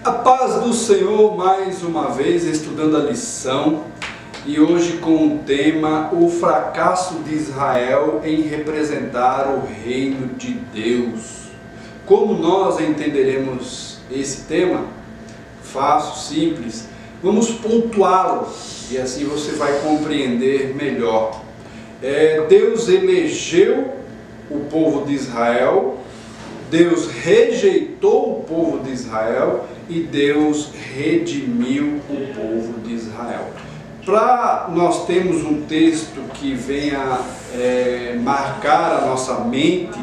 A paz do Senhor, mais uma vez estudando a lição, e hoje com o tema o fracasso de Israel em representar o reino de Deus. Como nós entenderemos esse tema? Fácil, simples. Vamos pontuá-lo e assim você vai compreender melhor. Deus elegeu o povo de Israel, Deus rejeitou o povo de Israel e Deus redimiu o povo de Israel. Para nós termos um texto que venha marcar a nossa mente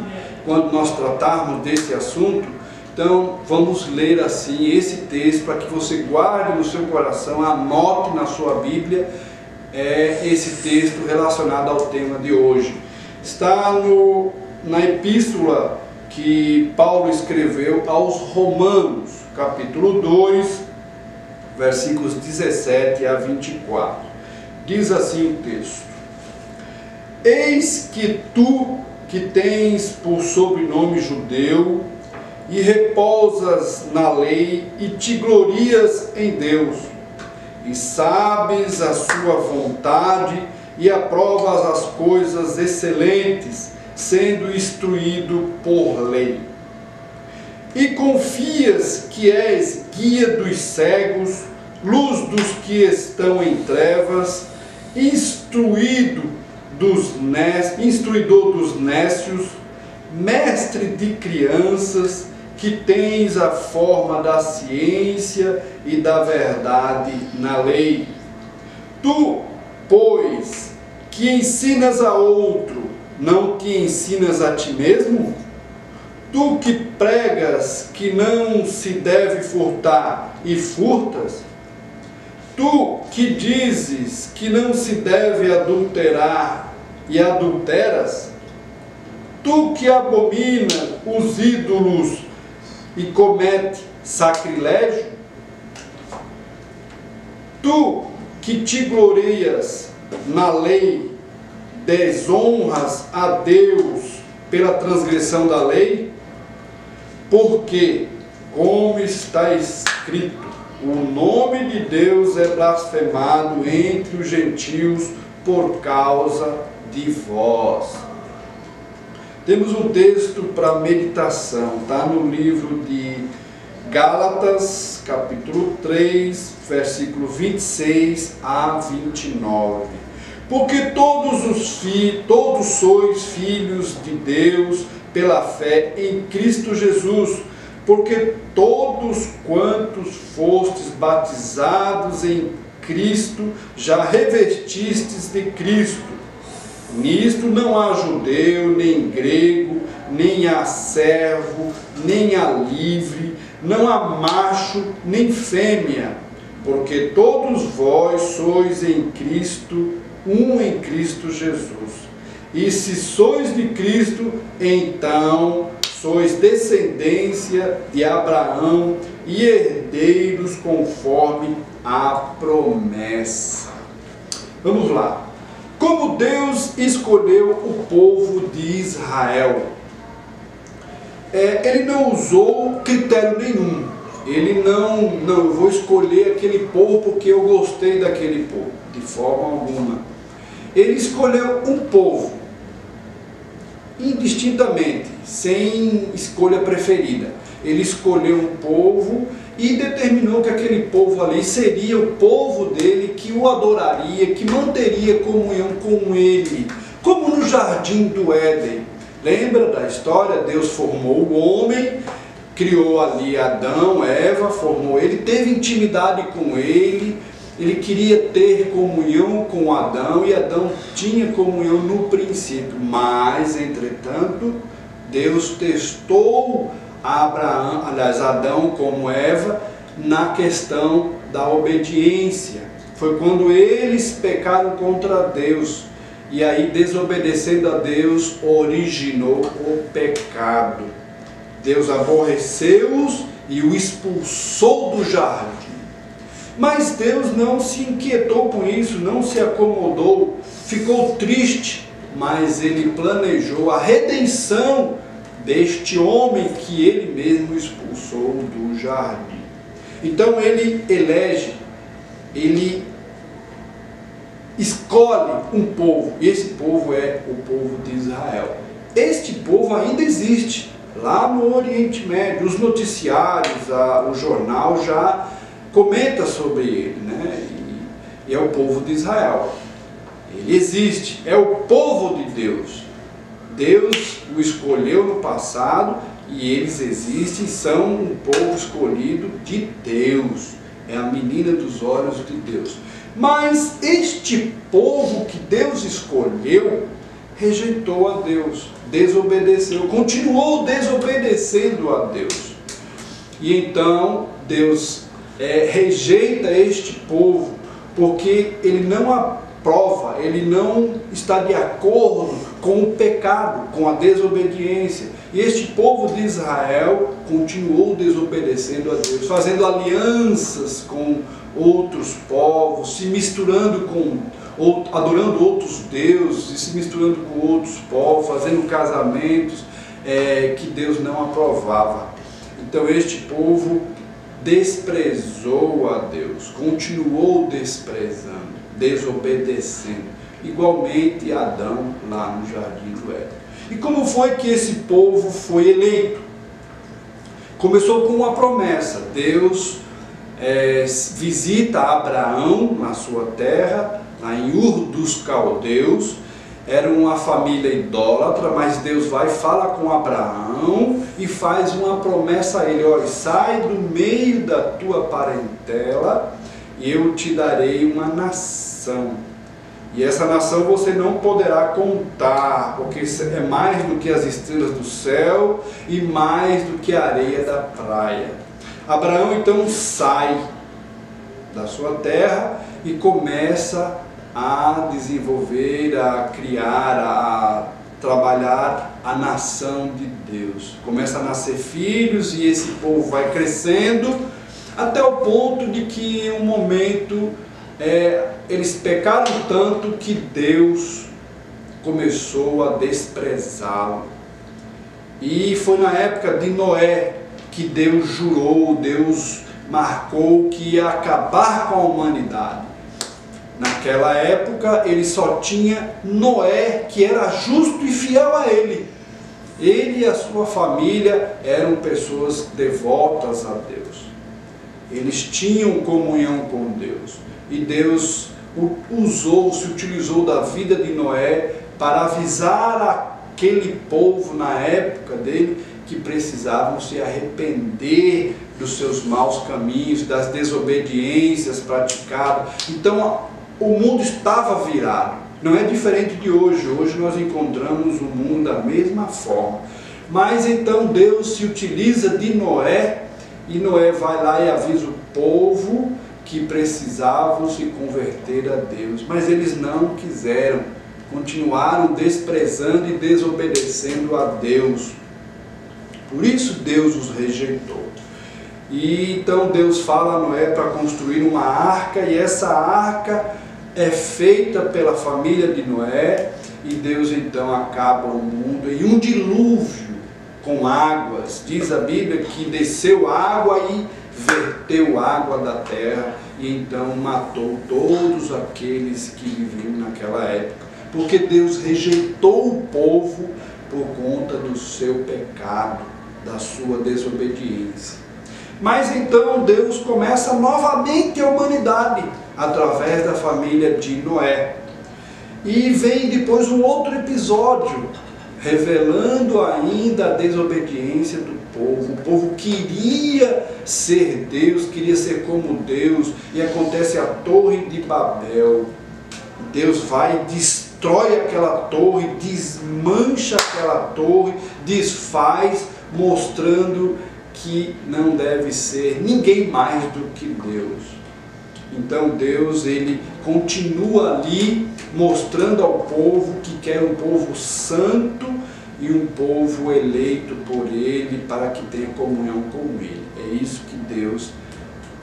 quando nós tratarmos desse assunto, então vamos ler assim esse texto para que você guarde no seu coração, anote na sua Bíblia esse texto relacionado ao tema de hoje. Está na epístola que Paulo escreveu aos Romanos, capítulo 2, versículos 17 a 24. Diz assim o texto: Eis que tu, que tens por sobrenome judeu, e repousas na lei, e te glorias em Deus, e sabes a sua vontade, e aprovas as coisas excelentes, sendo instruído por lei. E confias que és guia dos cegos, luz dos que estão em trevas, instruidor dos nécios, mestre de crianças, que tens a forma da ciência e da verdade na lei. Tu, pois, que ensinas a outro, não te ensinas a ti mesmo? Tu que pregas que não se deve furtar e furtas? Tu que dizes que não se deve adulterar e adulteras? Tu que abomina os ídolos e comete sacrilégio? Tu que te glorias na lei, desonras a Deus pela transgressão da lei? Porque, como está escrito, o nome de Deus é blasfemado entre os gentios por causa de vós. Temos um texto para meditação, está no livro de Gálatas, capítulo 3, versículo 26 a 29. Porque todos sois filhos de Deus pela fé em Cristo Jesus, porque todos quantos fostes batizados em Cristo, já revestistes de Cristo. Nisto não há judeu, nem grego, nem há servo, nem há livre, não há macho, nem fêmea, porque todos vós sois em Cristo, em Cristo Jesus. E se sois de Cristo, então sois descendência de Abraão e herdeiros conforme a promessa. Vamos lá. Como Deus escolheu o povo de Israel? Ele não usou critério nenhum. Ele não, eu vou escolher aquele povo porque eu gostei daquele povo, de forma alguma. Ele escolheu um povo, indistintamente, sem escolha preferida. Ele escolheu um povo e determinou que aquele povo ali seria o povo dele, que o adoraria, que manteria comunhão com ele, como no jardim do Éden. Lembra da história? Deus formou o homem, criou ali Adão, Eva, formou ele, teve intimidade com ele, ele queria ter comunhão com Adão, e Adão tinha comunhão no princípio, mas, entretanto, Deus testou Adão como Eva na questão da obediência. Foi quando eles pecaram contra Deus, e aí, desobedecendo a Deus, originou o pecado. Deus aborreceu-os e o expulsou do jardim. Mas Deus não se inquietou com isso, não se acomodou, ficou triste, mas Ele planejou a redenção deste homem que Ele mesmo expulsou do jardim. Então ele elege, ele escolhe um povo, e esse povo é o povo de Israel. Este povo ainda existe lá no Oriente Médio. Os noticiários, o jornal já comenta sobre ele, né? E é o povo de Israel. Ele existe, é o povo de Deus. Deus o escolheu no passado e eles existem, são um povo escolhido de Deus. É a menina dos olhos de Deus. Mas este povo que Deus escolheu rejeitou a Deus, desobedeceu, continuou desobedecendo a Deus. E então Deus rejeita este povo porque ele não aprova, ele não está de acordo com o pecado, com a desobediência. E este povo de Israel continuou desobedecendo a Deus, fazendo alianças com outros povos, se misturando adorando outros deuses, e se misturando com outros povos, fazendo casamentos que Deus não aprovava. Então este povo desprezou a Deus, continuou desprezando, desobedecendo, igualmente Adão lá no Jardim do Éden. E como foi que esse povo foi eleito? Começou com uma promessa. Deus visita Abraão na sua terra, lá em Ur dos Caldeus. Era uma família idólatra, mas Deus vai, fala com Abraão e faz uma promessa a ele: olha, sai do meio da tua parentela e eu te darei uma nação. E essa nação você não poderá contar, porque é mais do que as estrelas do céu e mais do que a areia da praia. Abraão então sai da sua terra e começa a desenvolver, a criar, a trabalhar a nação de Deus. Começa a nascer filhos e esse povo vai crescendo até o ponto de que em um momento eles pecaram tanto que Deus começou a desprezá-lo. E foi na época de Noé que Deus jurou, Deus marcou que ia acabar com a humanidade. Naquela época ele só tinha Noé, que era justo e fiel a ele. Ele e a sua família eram pessoas devotas a Deus. Eles tinham comunhão com Deus. E Deus se utilizou da vida de Noé para avisar aquele povo na época dele que precisavam se arrepender dos seus maus caminhos, das desobediências praticadas. Então o mundo estava virado. Não é diferente de hoje. Hoje nós encontramos o mundo da mesma forma. Mas então Deus se utiliza de Noé, e Noé vai lá e avisa o povo que precisavam se converter a Deus. Mas eles não quiseram, continuaram desprezando e desobedecendo a Deus. Por isso Deus os rejeitou. E então Deus fala a Noé para construir uma arca, e essa arca é feita pela família de Noé, e Deus então acaba o mundo em um dilúvio com águas. Diz a Bíblia que desceu água e verteu água da terra, e então matou todos aqueles que viviam naquela época, porque Deus rejeitou o povo por conta do seu pecado, da sua desobediência. Mas então Deus começa novamente a humanidade através da família de Noé. E vem depois um outro episódio revelando ainda a desobediência do povo. O povo queria ser Deus, queria ser como Deus, e acontece a Torre de Babel. Deus vai e destrói aquela torre, desmancha aquela torre, desfaz, mostrando que não deve ser ninguém mais do que Deus. Então Deus, ele continua ali mostrando ao povo que quer um povo santo e um povo eleito por ele para que tenha comunhão com ele. É isso que Deus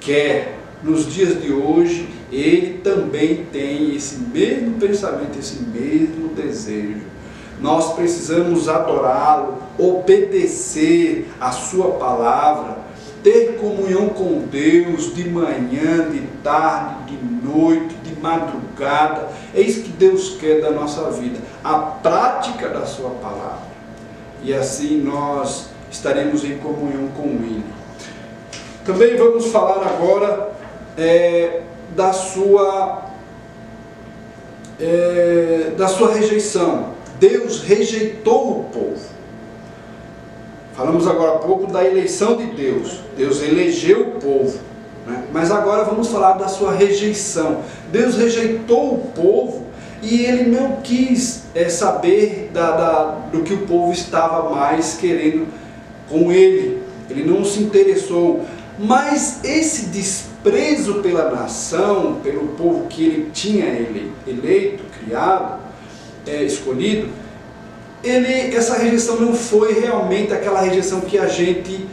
quer. Nos dias de hoje, ele também tem esse mesmo pensamento, esse mesmo desejo. Nós precisamos adorá-lo, obedecer a sua palavra, ter comunhão com Deus de manhã, de tarde, de noite, de madrugada. É isso que Deus quer da nossa vida, a prática da sua palavra. E assim nós estaremos em comunhão com Ele. Também vamos falar agora da sua rejeição. Deus rejeitou o povo. Falamos agora há pouco da eleição de Deus. Deus elegeu o povo, né? Mas agora vamos falar da sua rejeição. Deus rejeitou o povo e Ele não quis saber do que o povo estava mais querendo com Ele. Ele não se interessou. Mas esse desprezo pela nação, pelo povo que Ele tinha eleito, criado, escolhido, essa rejeição não foi realmente aquela rejeição que a gente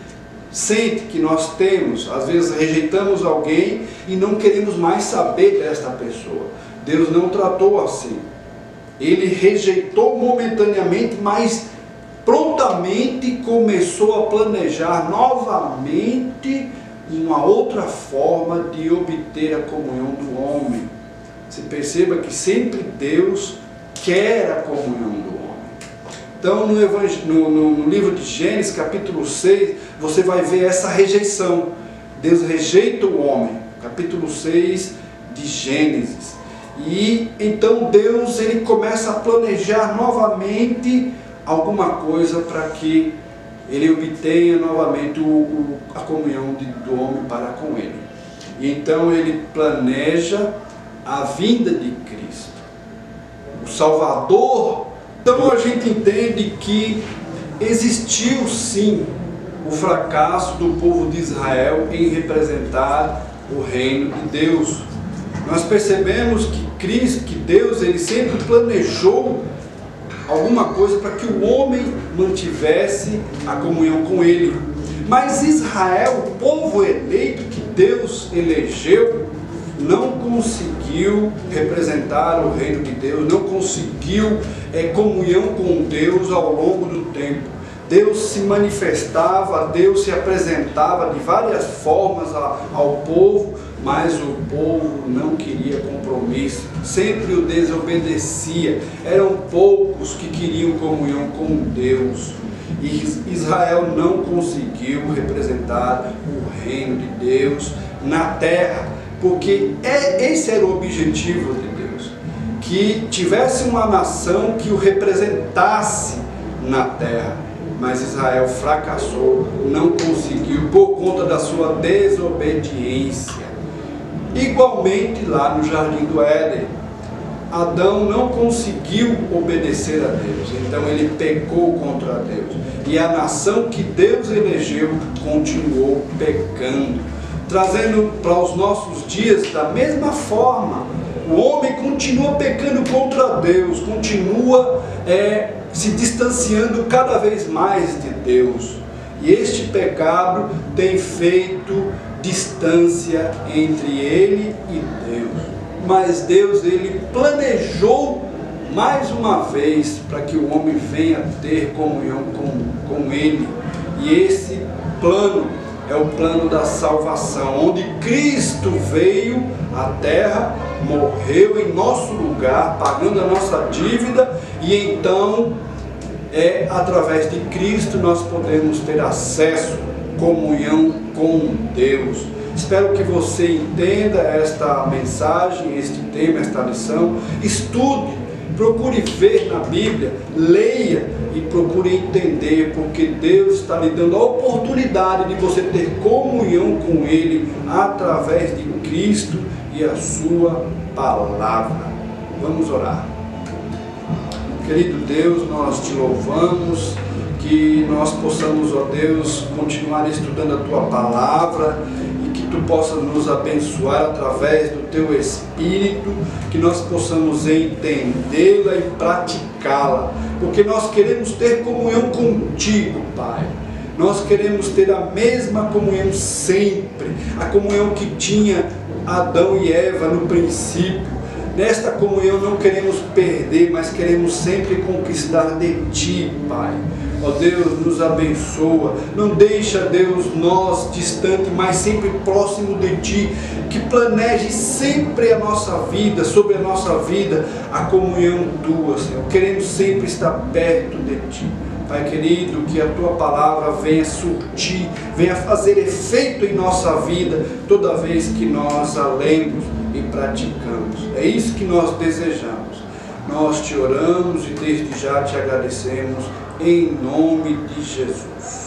sente, que nós temos. Às vezes rejeitamos alguém e não queremos mais saber desta pessoa. Deus não tratou assim. Ele rejeitou momentaneamente, mas prontamente começou a planejar novamente uma outra forma de obter a comunhão do homem. Você perceba que sempre Deus quer a comunhão do homem. Então, no livro de Gênesis, capítulo 6, você vai ver essa rejeição. Deus rejeita o homem, capítulo 6 de Gênesis. E então Deus ele começa a planejar novamente alguma coisa para que ele obtenha novamente a comunhão do homem para com ele. E então ele planeja a vinda de Cristo, o Salvador. Então a gente entende que existiu sim o fracasso do povo de Israel em representar o reino de Deus. Nós percebemos que Cristo, que Deus, ele sempre planejou alguma coisa para que o homem mantivesse a comunhão com ele. Mas Israel, o povo eleito que Deus elegeu, não conseguiu representar o reino de Deus, não conseguiu comunhão com Deus ao longo do tempo. Deus se manifestava, Deus se apresentava de várias formas ao povo, mas o povo não queria compromisso, sempre o desobedecia. Eram poucos que queriam comunhão com Deus. E Israel não conseguiu representar o reino de Deus na terra, porque esse era o objetivo de Deus, que tivesse uma nação que o representasse na terra. Mas Israel fracassou, não conseguiu por conta da sua desobediência. Igualmente lá no Jardim do Éden, Adão não conseguiu obedecer a Deus, então ele pecou contra Deus. E a nação que Deus elegeu continuou pecando. Trazendo para os nossos dias, da mesma forma, o homem continua pecando contra Deus, continua se distanciando cada vez mais de Deus. E este pecado tem feito distância entre ele e Deus. Mas Deus, ele planejou mais uma vez para que o homem venha ter comunhão com ele. E esse plano é o plano da salvação, onde Cristo veio à terra, morreu em nosso lugar, pagando a nossa dívida, e então, através de Cristo, nós podemos ter acesso, comunhão com Deus. Espero que você entenda esta mensagem, este tema, esta lição. Estude, procure ver na Bíblia, leia e procure entender, porque Deus está lhe dando a oportunidade de você ter comunhão com Ele através de Cristo e a sua palavra. Vamos orar. Querido Deus, nós te louvamos, que nós possamos, ó Deus, continuar estudando a tua palavra e que tu possas nos abençoar através do teu Espírito, que nós possamos entendê-la e praticá-la, porque nós queremos ter comunhão contigo, Pai. Nós queremos ter a mesma comunhão sempre, a comunhão que tinha Adão e Eva no princípio. Nesta comunhão não queremos perder, mas queremos sempre conquistar de Ti, Pai. Ó Deus, nos abençoa. Não deixa, Deus, nós distante, mas sempre próximo de Ti. Que planeje sempre a nossa vida, sobre a nossa vida, a comunhão Tua, Senhor. Queremos sempre estar perto de Ti. Pai querido, que a Tua palavra venha surtir, venha fazer efeito em nossa vida, toda vez que nós a lemos e praticamos. É isso que nós desejamos. Nós te oramos e desde já te agradecemos, em nome de Jesus.